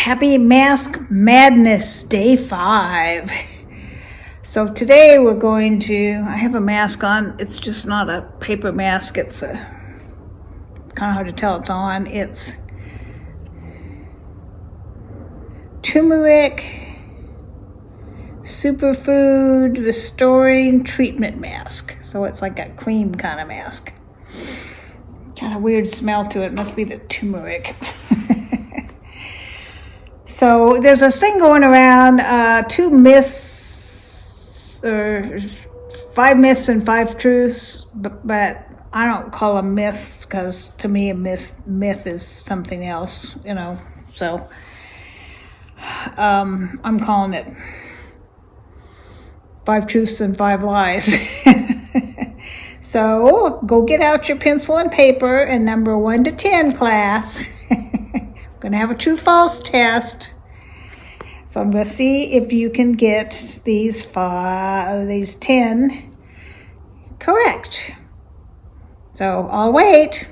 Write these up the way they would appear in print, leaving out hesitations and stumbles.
Happy Mask Madness Day 5. So today we're going to, I have a mask on. It's just not a paper mask. It's kind of hard to tell it's on. It's turmeric superfood restoring treatment mask. So it's like a cream kind of mask. Kind of weird smell to it. Must be the turmeric. So there's a thing going around, 2 myths, or 5 myths and 5 truths, but I don't call them myths because to me a myth is something else, you know, so I'm calling it 5 truths and 5 lies. So go get out your pencil and paper and number 1 to 10, class. Going to have a true-false test. So I'm going to see if you can get these 10 correct. So I'll wait.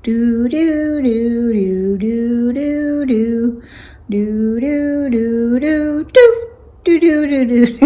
Do do do do do do do do do do do do do do do.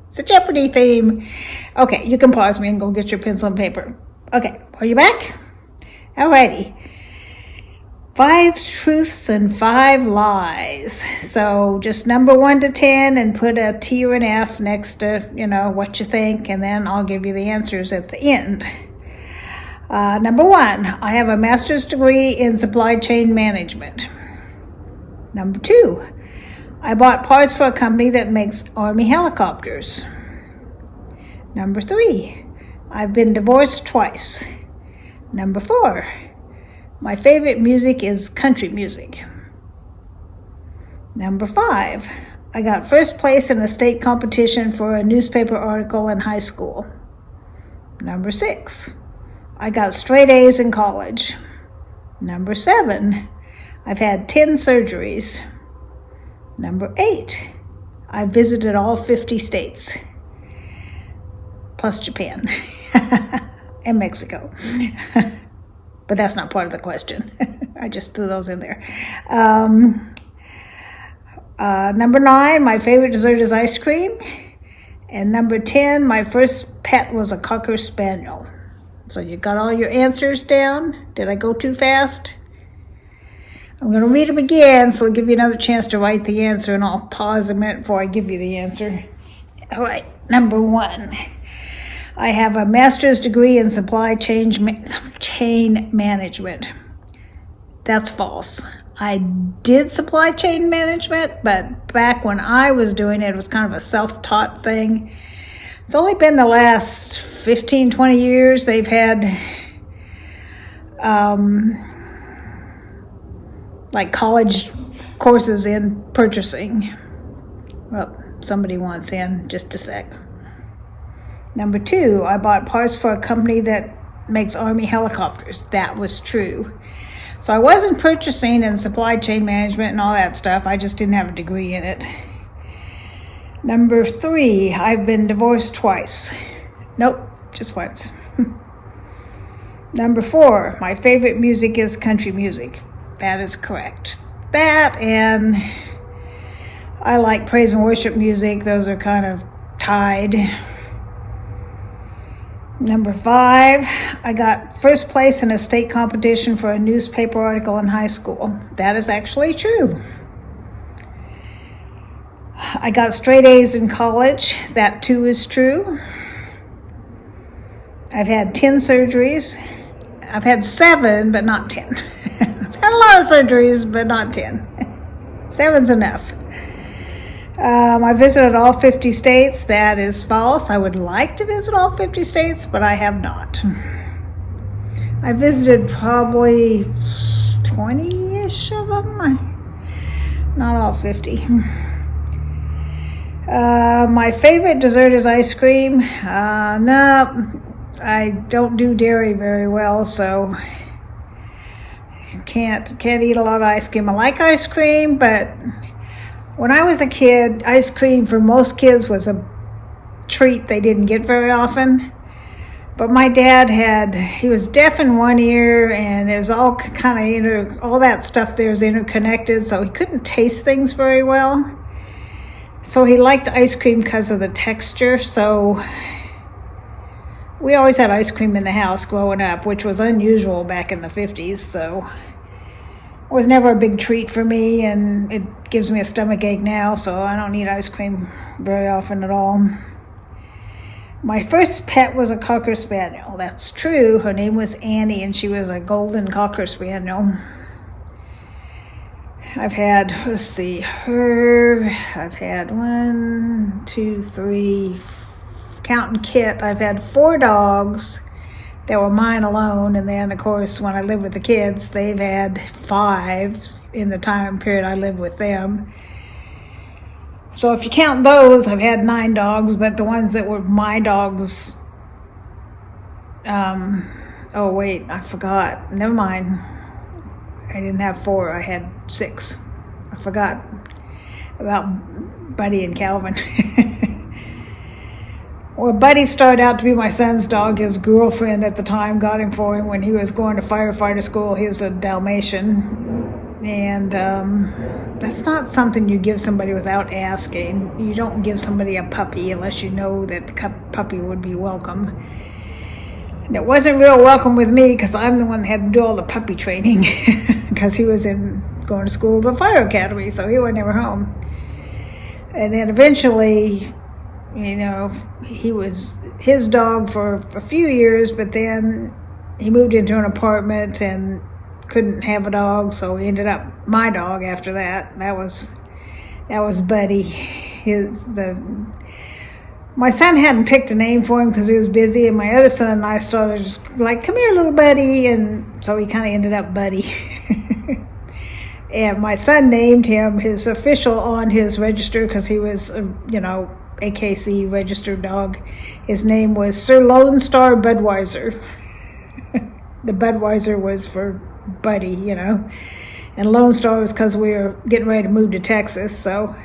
It's a Jeopardy theme. Okay, you can pause me and go get your pencil and paper. Okay, are you back? Alrighty. 5 truths and 5 lies. So just number 1 to 10 and put a T or an F next to, you know, what you think, and then I'll give you the answers at the end. Number 1, I have a master's degree in supply chain management. Number 2, I bought parts for a company that makes Army helicopters. Number 3, I've been divorced twice. Number 4, my favorite music is country music. Number 5, I got first place in a state competition for a newspaper article in high school. Number 6, I got straight A's in college. Number 7, I've had 10 surgeries. Number 8, I visited all 50 states, plus Japan and Mexico. But that's not part of the question. I just threw those in there. Number 9, my favorite dessert is ice cream. And number 10, my first pet was a Cocker Spaniel. So you got all your answers down? Did I go too fast? I'm going to read them again, so I'll give you another chance to write the answer, and I'll pause a minute before I give you the answer. All right, number 1. I have a master's degree in supply chain management. That's false. I did supply chain management, but back when I was doing it, it was kind of a self-taught thing. It's only been the last 15, 20 years they've had like college courses in purchasing. Well, somebody wants in, just a sec. Number 2, I bought parts for a company that makes Army helicopters. That was true. So I wasn't purchasing and supply chain management and all that stuff. I just didn't have a degree in it. Number 3, I've been divorced twice. Nope, just once. Number 4, my favorite music is country music. That is correct. That, and I like praise and worship music. Those are kind of tied. Number 5, I got first place in a state competition for a newspaper article in high school. That is actually true. I got straight A's in college. That too is true. I've had 10 surgeries. I've had 7, but not 10. I've had a lot of surgeries, but not 10. 7's enough. I visited all 50 states. That is false. I would like to visit all 50 states, but I have not. I visited probably 20-ish of them. Not all 50. My favorite dessert is ice cream. No, I don't do dairy very well, so can't eat a lot of ice cream. I like ice cream, but when I was a kid, ice cream for most kids was a treat they didn't get very often. But my dad he was deaf in one ear, and it was all kind of, all that stuff there is interconnected, so he couldn't taste things very well. So he liked ice cream because of the texture, so we always had ice cream in the house growing up, which was unusual back in the 50s, so it was never a big treat for me, and it gives me a stomach ache now, so I don't eat ice cream very often at all. My first pet was a Cocker Spaniel. That's true. Her name was Annie, and she was a golden Cocker Spaniel. I've had, let's see, I've had 1, 2, 3, counting Kit, I've had 4 dogs that were mine alone, and then of course when I lived with the kids, they've had 5 in the time period I lived with them. So if you count those, I've had 9 dogs, but the ones that were my dogs, oh wait, I forgot, never mind. I didn't have 4, I had 6. I forgot about Buddy and Calvin. Well, Buddy started out to be my son's dog. His girlfriend at the time got him for him when he was going to firefighter school. He was a Dalmatian. And that's not something you give somebody without asking. You don't give somebody a puppy unless you know that the puppy would be welcome. And it wasn't real welcome with me because I'm the one that had to do all the puppy training because he was going to school at the fire academy, so he was never home. And then eventually, you know, he was his dog for a few years, but then he moved into an apartment and couldn't have a dog, so he ended up my dog after that. That was Buddy. My son hadn't picked a name for him because he was busy, and my other son and I started just like, come here, little Buddy, and so he kind of ended up Buddy. And my son named him his official on his register because he was, AKC registered dog. His name was Sir Lone Star Budweiser. The Budweiser was for Buddy, and Lone Star was because we were getting ready to move to Texas, so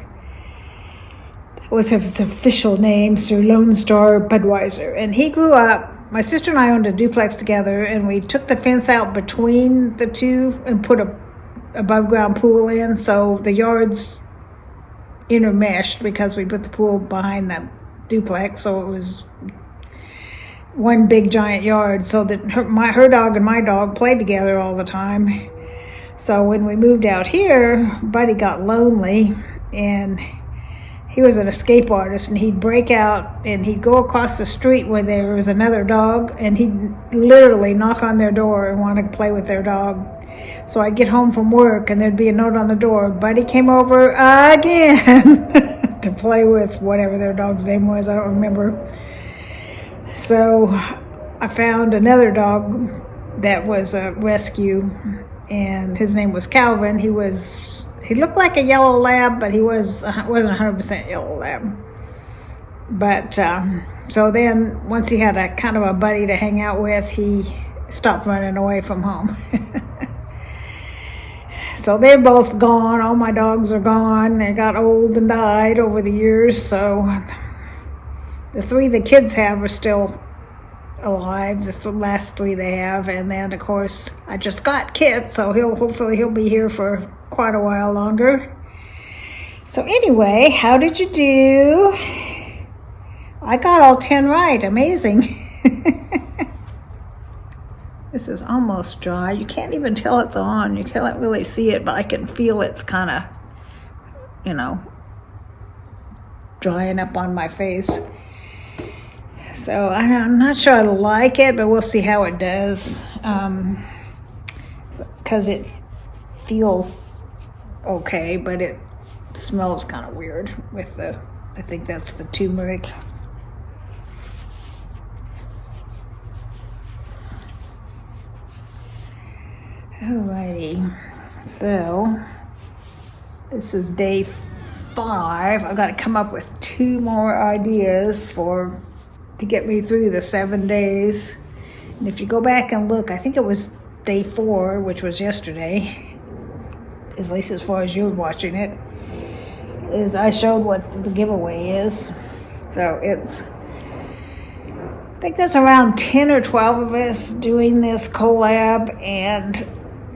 was his official name, Sir Lone Star Budweiser. And he grew up, my sister and I owned a duplex together, and we took the fence out between the two and put a above ground pool in, so the yards intermeshed because we put the pool behind the duplex, so it was one big giant yard, so that her dog and my dog played together all the time. So when we moved out here, Buddy got lonely, and he was an escape artist, and he'd break out and he'd go across the street where there was another dog, and he'd literally knock on their door and want to play with their dog. So I'd get home from work and there'd be a note on the door, Buddy came over again to play with whatever their dog's name was, I don't remember. So I found another dog that was a rescue, and his name was Calvin. He looked like a yellow lab, but he wasn't 100% yellow lab. But so then once he had a kind of a buddy to hang out with, he stopped running away from home. So they're both gone. All my dogs are gone. They got old and died over the years. So the 3 the kids have are still alive, the last 3 they have. And then, of course, I just got Kit, so hopefully he'll be here for quite a while longer. So anyway, how did you do? I got all 10 right. Amazing. This is almost dry. You can't even tell it's on. You can't really see it, but I can feel it's kind of, drying up on my face. So I'm not sure I like it, but we'll see how it does. Because it feels okay, but it smells kind of weird with I think that's the turmeric. Alrighty, so this is day 5. I've got to come up with 2 more ideas to get me through the 7 days. And if you go back and look, I think it was day 4, which was yesterday, at least as far as you're watching it, I showed what the giveaway is. So it's think there's around 10 or 12 of us doing this collab, and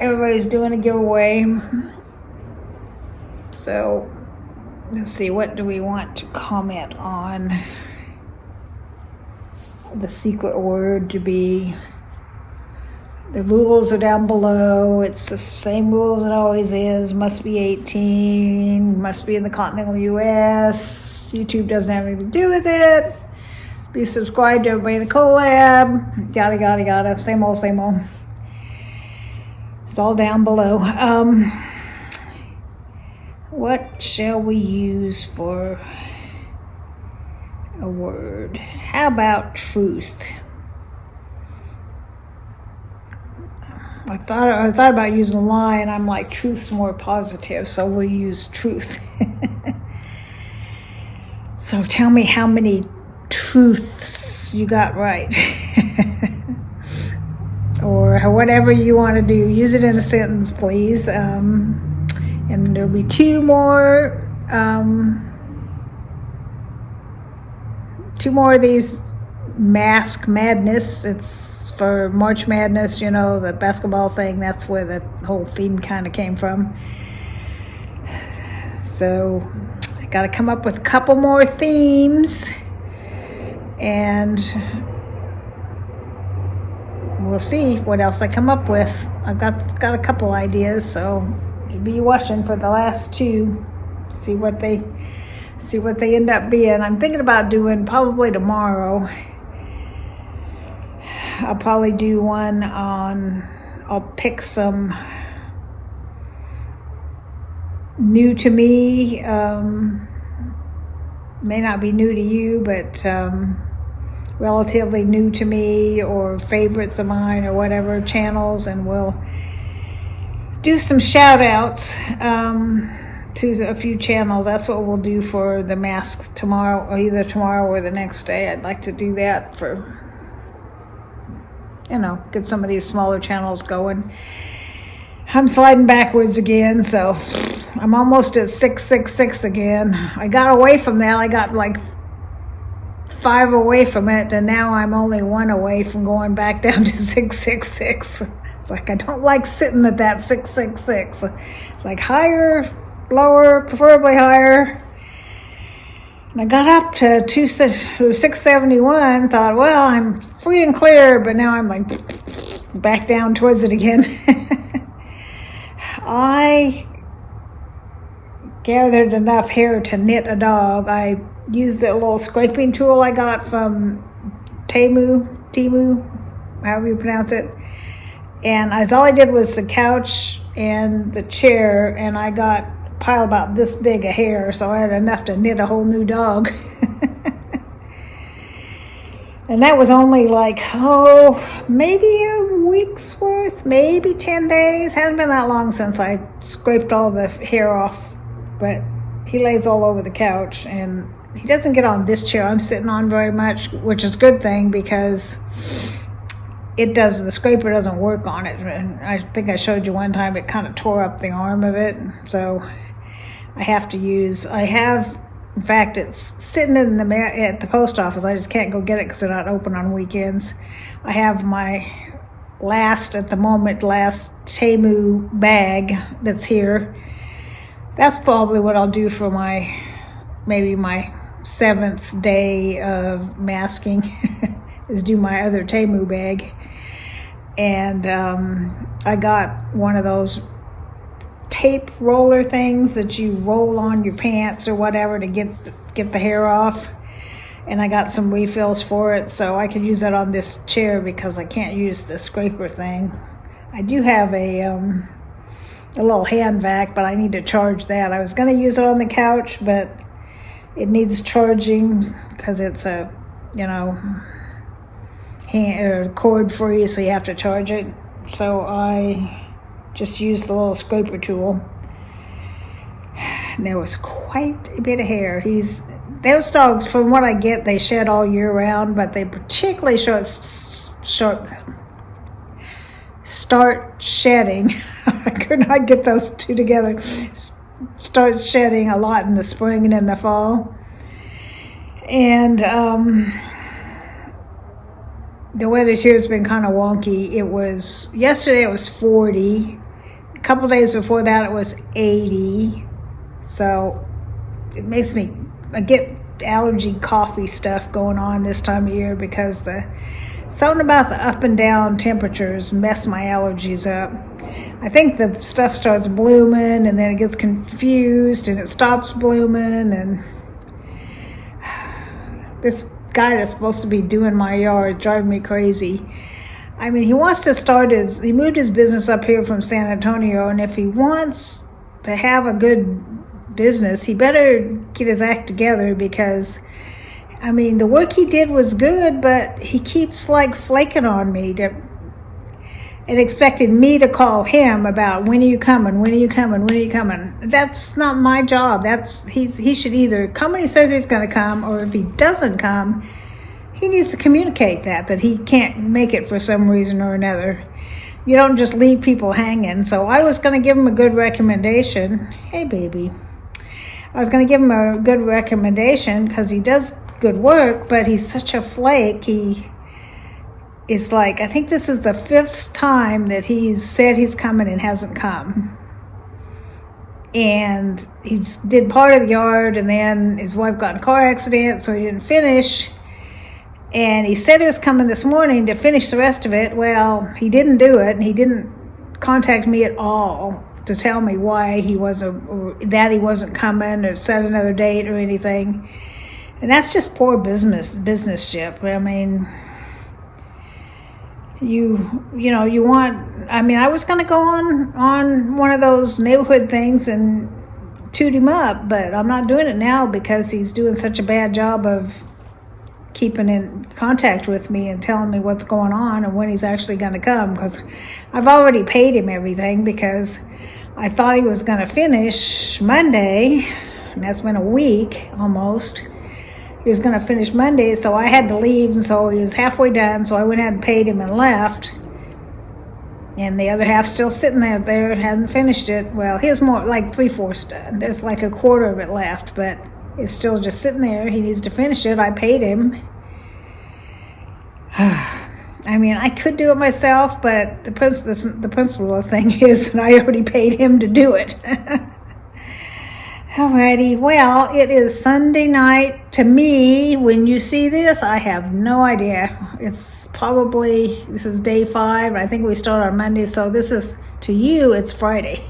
everybody's doing a giveaway. So let's see, what do we want to comment on? The secret word to be. The rules are down below. It's the same rules it always is. Must be 18. Must be in the continental US. YouTube doesn't have anything to do with it. Be subscribed to everybody in the collab. Yada, yada, yada. Same old, same old. It's all down below. What shall we use for a word? How about truth? I thought about using lie, and I'm like, truth's more positive, so we'll use truth. So tell me how many truths you got right. Or whatever you want to do. Use it in a sentence, please. And there'll be two more of these mask madness. It's for March Madness, you know, the basketball thing. That's where the whole theme kind of came from. So I got to come up with a couple more themes, and we'll see what else I come up with. I've got a couple ideas, so you'll be watching for the last two. See what they end up being. I'm thinking about doing probably tomorrow. I'll probably do one on, I'll pick some new to me, may not be new to you, but relatively new to me, or favorites of mine, or whatever, channels, and we'll do some shout outs to a few channels. That's what we'll do for the mask tomorrow, or either tomorrow or the next day. I'd like to do that for, you know, get some of these smaller channels going. I'm sliding backwards again, so I'm almost at 666 again. I got away from that. I got like 5 away from it, and now I'm only 1 away from going back down to 666. It's like I don't like sitting at that 666. It's like higher, lower, preferably higher. And I got up to 671, thought, well, I'm free and clear, but now I'm like back down towards it again. I gathered enough hair to knit a dog. I used that little scraping tool I got from Temu, however you pronounce it. And all I did was the couch and the chair, and I got a pile about this big of hair, so I had enough to knit a whole new dog. And that was only like, maybe a week's worth, maybe 10 days. Hasn't been that long since I scraped all the hair off, but he lays all over the couch, and he doesn't get on this chair I'm sitting on very much, which is a good thing, because the scraper doesn't work on it. And I think I showed you one time it kind of tore up the arm of it, so I have, in fact, it's sitting at the post office. I just can't go get it because they're not open on weekends. I have my last Temu bag that's here. That's probably what I'll do for maybe my 7th day of masking is do my other Temu bag. And I got one of those tape roller things that you roll on your pants or whatever to get the hair off, and I got some refills for it, so I could use that on this chair because I can't use the scraper thing. I do have a little hand vac, but I need to charge that. I was going to use it on the couch, but it needs charging because it's a, cord free, so you have to charge it. So I just used the little scraper tool. And there was quite a bit of hair. Those dogs, from what I get, they shed all year round, but they particularly start shedding. I could not get those two together. Start shedding a lot in the spring and in the fall. And the weather here has been kind of wonky. Yesterday it was 40. A couple days before that it was 80. So it makes I get allergy coffee stuff going on this time of year because something about the up and down temperatures mess my allergies up. I think the stuff starts blooming and then it gets confused and it stops blooming, and this guy that's supposed to be doing my yard is driving me crazy. I mean, he wants to he moved his business up here from San Antonio, and if he wants to have a good business, he better get his act together, because I mean, the work he did was good, but he keeps like flaking on me and expecting me to call him about when are you coming, when are you coming, when are you coming. That's not my job. He should either come when he says he's going to come, or if he doesn't come, he needs to communicate that he can't make it for some reason or another. You don't just leave people hanging. So I was going to give him a good recommendation. Hey, baby. I was going to give him a good recommendation because he does good work, but he's such a flake. It's like, I think this is the 5th time that he's said he's coming and hasn't come. And he did part of the yard, and then his wife got in a car accident, so he didn't finish. And he said he was coming this morning to finish the rest of it. Well, he didn't do it, and he didn't contact me at all to tell me why he wasn't coming or set another date or anything. And that's just poor businessship. I mean, I was going to go on one of those neighborhood things and toot him up, but I'm not doing it now because he's doing such a bad job of keeping in contact with me and telling me what's going on and when he's actually going to come, because I've already paid him everything, because I thought he was going to finish Monday, and that's been a week almost. He was going to finish Monday, so I had to leave, and so he was halfway done, so I went ahead and paid him and left. And the other half's still sitting there, hasn't finished it. Well, he was more like 3/4 done. There's like a quarter of it left, but it's still just sitting there. He needs to finish it. I paid him. I mean, I could do it myself, but the principal of the thing is that I already paid him to do it. Alrighty, well, it is Sunday night. To me, when you see this, I have no idea. This is day 5. I think we start on Monday, so to you, it's Friday.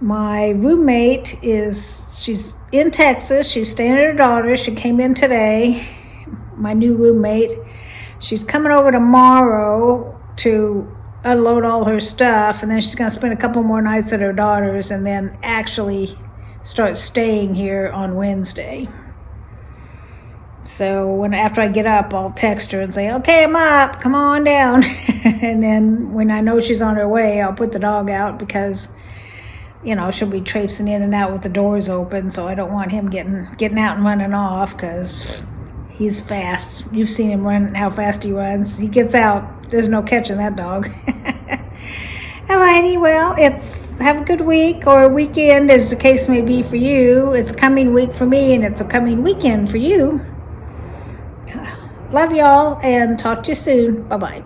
My roommate she's in Texas. She's staying at her daughter. She came in today, my new roommate. She's coming over tomorrow to unload all her stuff, and then she's going to spend a couple more nights at her daughter's and then actually start staying here on Wednesday. So after I get up, I'll text her and say, okay, I'm up, come on down. And then when I know she's on her way, I'll put the dog out, because she'll be traipsing in and out with the doors open, so I don't want him getting out and running off, because he's fast. You've seen him run, how fast he runs. He gets out, there's no catching that dog. Alrighty, well, have a good week or weekend, as the case may be for you. It's a coming week for me, and it's a coming weekend for you. Love y'all, and talk to you soon. Bye-bye.